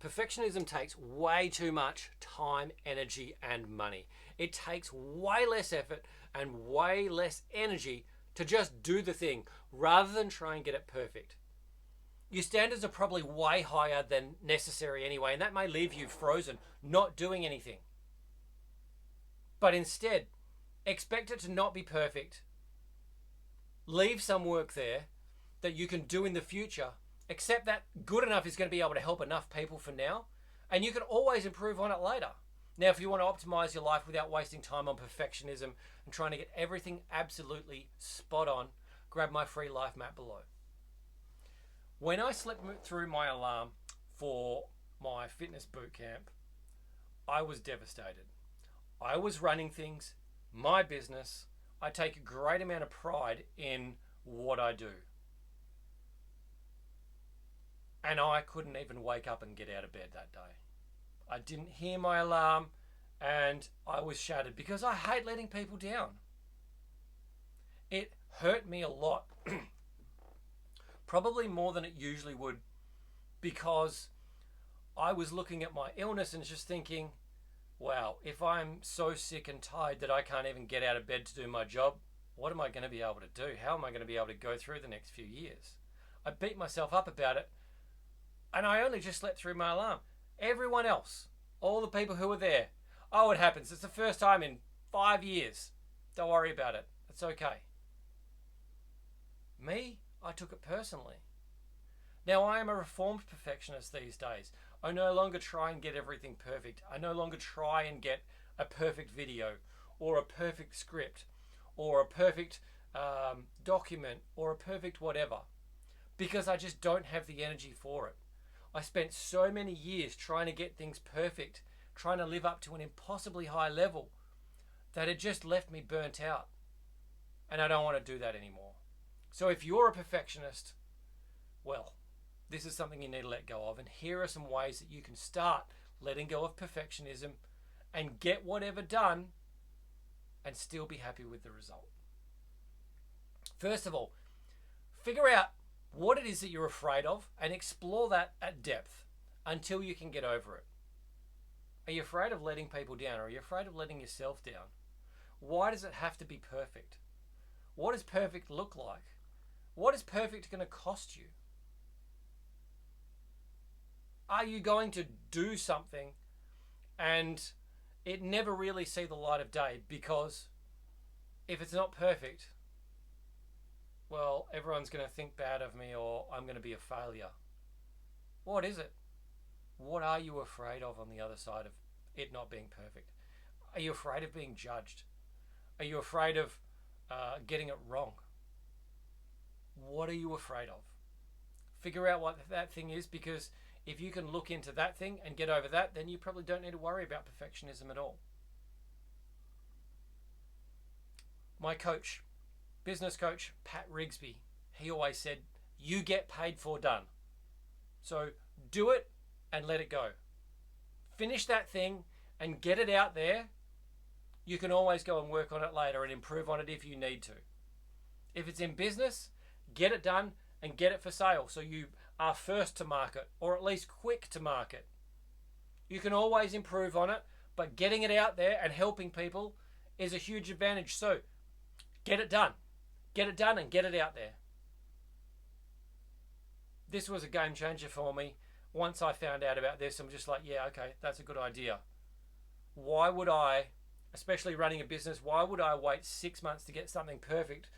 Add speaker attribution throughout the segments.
Speaker 1: Perfectionism takes way too much time, energy, and money. It takes way less effort and way less energy to just do the thing rather than try and get it perfect. Your standards are probably way higher than necessary anyway, and that may leave you frozen, not doing anything. But instead, expect it to not be perfect. Leave some work there that you can do in the future. Accept that good enough is going to be able to help enough people for now, and you can always improve on it later. Now, if you want to optimize your life without wasting time on perfectionism and trying to get everything absolutely spot on, grab my free life map below. When I slept through my alarm for my fitness boot camp, I was devastated. I was running things, my business. I take a great amount of pride in what I do. And I couldn't even wake up and get out of bed that day. I didn't hear my alarm and I was shattered because I hate letting people down. It hurt me a lot. Probably more than it usually would, because I was looking at my illness and just thinking, wow, if I'm so sick and tired that I can't even get out of bed to do my job, what am I going to be able to do? How am I going to be able to go through the next few years? I beat myself up about it, and I only just slept through my alarm. Everyone else, all the people who were there, oh, it happens. It's the first time in 5 years. Don't worry about it. It's okay. Me, I took it personally. Now, I am a reformed perfectionist these days. I no longer try and get everything perfect. I no longer try and get a perfect video or a perfect script or a perfect document or a perfect whatever, because I just don't have the energy for it. I spent so many years trying to get things perfect, trying to live up to an impossibly high level, that it just left me burnt out. And I don't want to do that anymore. So if you're a perfectionist, well, this is something you need to let go of. And here are some ways that you can start letting go of perfectionism and get whatever done and still be happy with the result. First of all, figure out what it is that you're afraid of and explore that at depth until you can get over it. Are you afraid of letting people down? Or are you afraid of letting yourself down? Why does it have to be perfect? What does perfect look like? What is perfect going to cost you? Are you going to do something and it never really see the light of day because if it's not perfect, well, everyone's going to think bad of me or I'm going to be a failure? What is it? What are you afraid of on the other side of it not being perfect? Are you afraid of being judged? Are you afraid of getting it wrong? What are you afraid of? Figure out what that thing is, because if you can look into that thing and get over that, then you probably don't need to worry about perfectionism at all. My coach, business coach, Pat Rigsby, he always said, you get paid for done. So do it and let it go. Finish that thing and get it out there. You can always go and work on it later and improve on it if you need to. If it's in business, get it done and get it for sale so you are first to market, or at least quick to market. You can always improve on it, but getting it out there and helping people is a huge advantage. So get it done. Get it done and get it out there. This was a game changer for me. Once I found out about this, I'm just like, yeah, okay, that's a good idea. Why would I, especially running a business, why would I wait 6 months to get something perfect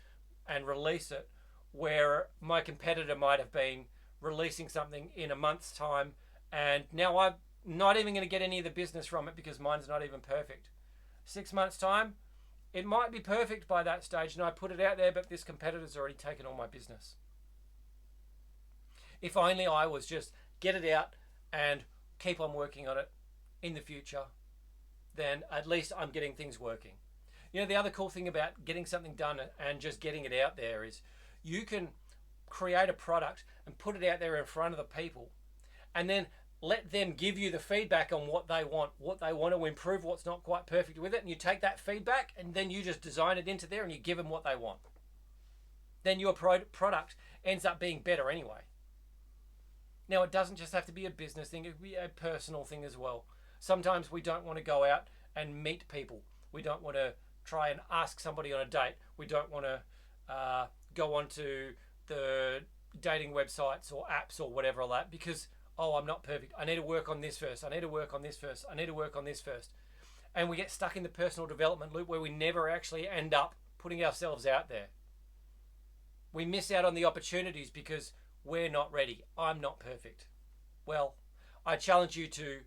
Speaker 1: and release it, where my competitor might have been releasing something in a month's time, and now I'm not even going to get any of the business from it because mine's not even perfect. 6 months' time, it might be perfect by that stage, and I put it out there, but this competitor's already taken all my business. If only I was just get it out and keep on working on it in the future, then at least I'm getting things working. You know, the other cool thing about getting something done and just getting it out there is you can create a product and put it out there in front of the people, and then let them give you the feedback on what they want to improve, what's not quite perfect with it, and you take that feedback and then you just design it into there and you give them what they want. Then your product ends up being better anyway. Now, it doesn't just have to be a business thing, it can be a personal thing as well. Sometimes we don't want to go out and meet people. We don't want to try and ask somebody on a date. We don't want to go onto the dating websites or apps or whatever like that because, oh, I'm not perfect. I need to work on this first. I need to work on this first. I need to work on this first. And we get stuck in the personal development loop where we never actually end up putting ourselves out there. We miss out on the opportunities because we're not ready. I'm not perfect. Well, I challenge you to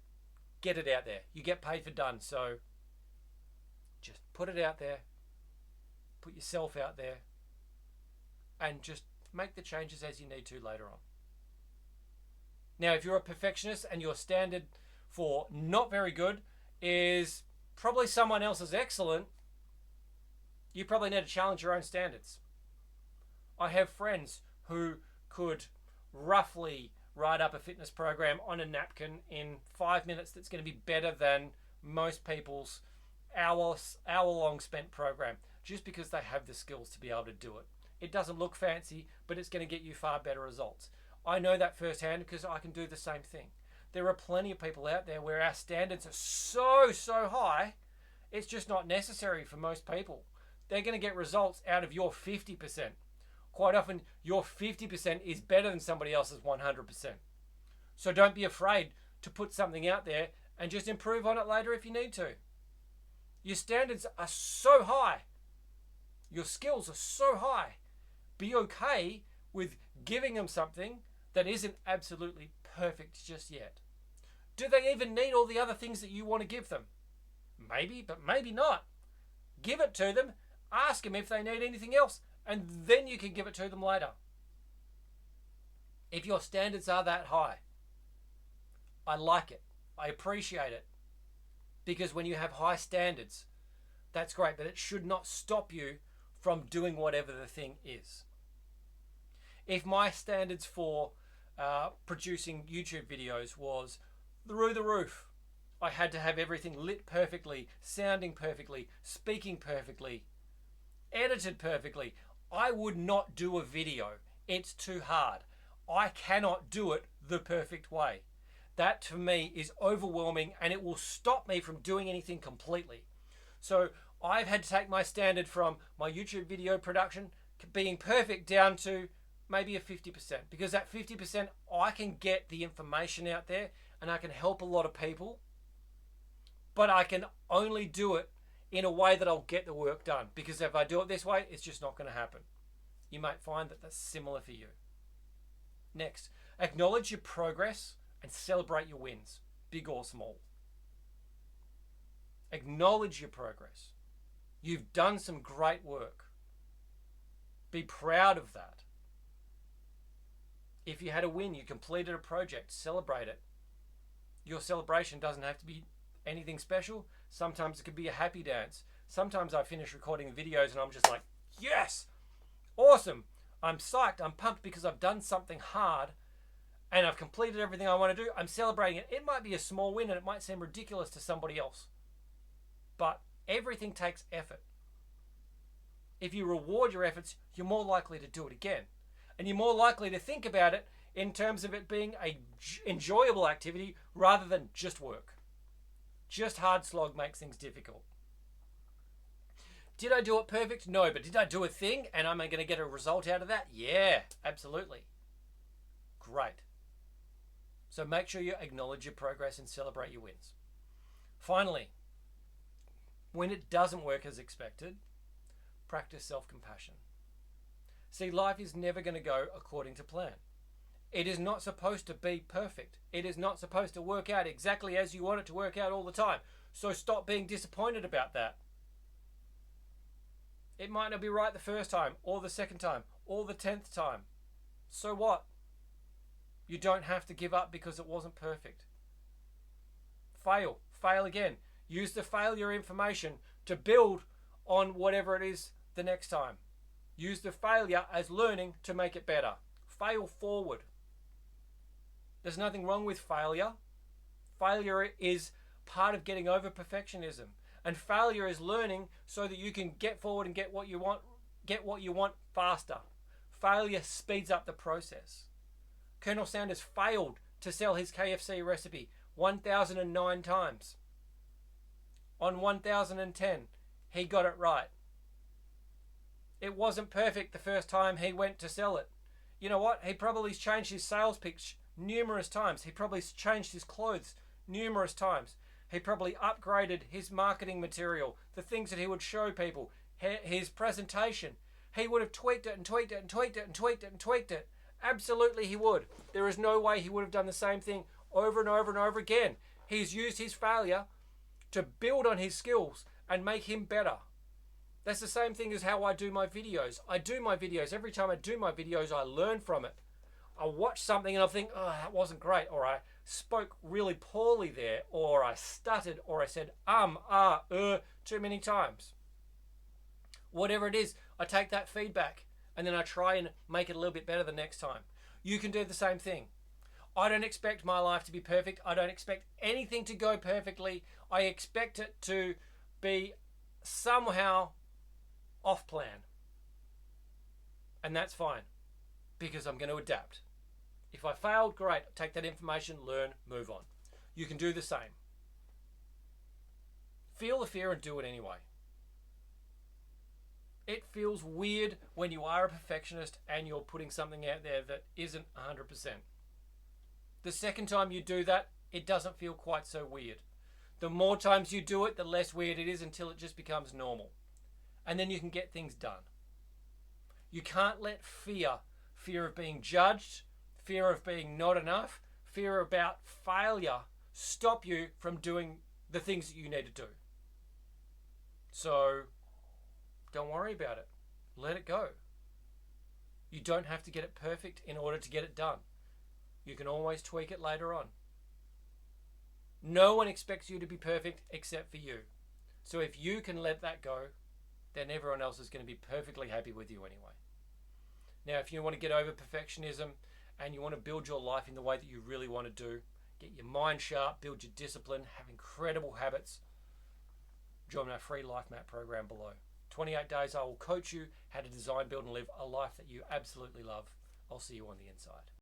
Speaker 1: get it out there. You get paid for done, so just put it out there. Put yourself out there. And just make the changes as you need to later on. Now, if you're a perfectionist and your standard for not very good is probably someone else's excellent, you probably need to challenge your own standards. I have friends who could roughly write up a fitness program on a napkin in 5 minutes that's going to be better than most people's hour-long spent program just because they have the skills to be able to do it. It doesn't look fancy, but it's going to get you far better results. I know that firsthand because I can do the same thing. There are plenty of people out there where our standards are so high, it's just not necessary for most people. They're going to get results out of your 50%. Quite often, your 50% is better than somebody else's 100%. So don't be afraid to put something out there and just improve on it later if you need to. Your standards are so high. Your skills are so high. Be okay with giving them something that isn't absolutely perfect just yet. Do they even need all the other things that you want to give them? Maybe, but maybe not. Give it to them. Ask them if they need anything else. And then you can give it to them later. If your standards are that high, I like it. I appreciate it. Because when you have high standards, that's great, but it should not stop you from doing whatever the thing is. If my standards for producing YouTube videos was through the roof, I had to have everything lit perfectly, sounding perfectly, speaking perfectly, edited perfectly, I would not do a video. It's too hard. I cannot do it the perfect way. That to me is overwhelming and it will stop me from doing anything completely. So I've had to take my standard from my YouTube video production being perfect down to maybe a 50%, because that 50% I can get the information out there and I can help a lot of people, but I can only do it in a way that I'll get the work done, because if I do it this way, it's just not going to happen. You might find that that's similar for you. Next, acknowledge your progress and celebrate your wins, big or small. Acknowledge your progress. You've done some great work. Be proud of that. If you had a win, you completed a project, celebrate it. Your celebration doesn't have to be anything special. Sometimes it could be a happy dance. Sometimes I finish recording videos and I'm just like, yes, awesome. I'm psyched. I'm pumped because I've done something hard and I've completed everything I want to do. I'm celebrating it. It might be a small win and it might seem ridiculous to somebody else, but everything takes effort. If you reward your efforts, you're more likely to do it again. And you're more likely to think about it in terms of it being an enjoyable activity rather than just work. Just hard slog makes things difficult. Did I do it perfect? No, but did I do a thing and am I going to get a result out of that? Yeah, absolutely. Great. So make sure you acknowledge your progress and celebrate your wins. Finally, when it doesn't work as expected, practice self-compassion. See, life is never going to go according to plan. It is not supposed to be perfect. It is not supposed to work out exactly as you want it to work out all the time. So stop being disappointed about that. It might not be right the first time, or the second time, or the 10th time. So what? You don't have to give up because it wasn't perfect. Fail. Fail again. Use the failure information to build on whatever it is the next time. Use the failure as learning to make it better. Fail forward. There's nothing wrong with failure. Failure is part of getting over perfectionism. And failure is learning so that you can get forward and get what you want faster. Failure speeds up the process. Colonel Sanders failed to sell his KFC recipe 1,009 times. On 1,010, he got it right. It wasn't perfect the first time he went to sell it. You know what? He probably changed his sales pitch numerous times. He probably changed his clothes numerous times. He probably upgraded his marketing material, the things that he would show people, his presentation. He would have tweaked it and tweaked it and tweaked it and tweaked it and tweaked it. Absolutely he would. There is no way he would have done the same thing over and over and over again. He's used his failure to build on his skills and make him better. That's the same thing as how I do my videos. I do my videos. Every time I do my videos, I learn from it. I watch something and I think, oh, that wasn't great. Or I spoke really poorly there. Or I stuttered. Or I said, too many times. Whatever it is, I take that feedback and then I try and make it a little bit better the next time. You can do the same thing. I don't expect my life to be perfect. I don't expect anything to go perfectly. I expect it to be somehow off plan. And that's fine, because I'm going to adapt. If I failed, great. Take that information, learn, move on. You can do the same. Feel the fear and do it anyway. It feels weird when you are a perfectionist and you're putting something out there that isn't 100%. The second time you do that, it doesn't feel quite so weird. The more times you do it, the less weird it is until it just becomes normal. And then you can get things done. You can't let fear of being judged, fear of being not enough, fear about failure stop you from doing the things that you need to do. So, don't worry about it. Let it go. You don't have to get it perfect in order to get it done. You can always tweak it later on. No one expects you to be perfect except for you. So if you can let that go, then everyone else is going to be perfectly happy with you anyway. Now, if you want to get over perfectionism and you want to build your life in the way that you really want to do, get your mind sharp, build your discipline, have incredible habits, join our free Life Map program below. 28 days, I will coach you how to design, build, and live a life that you absolutely love. I'll see you on the inside.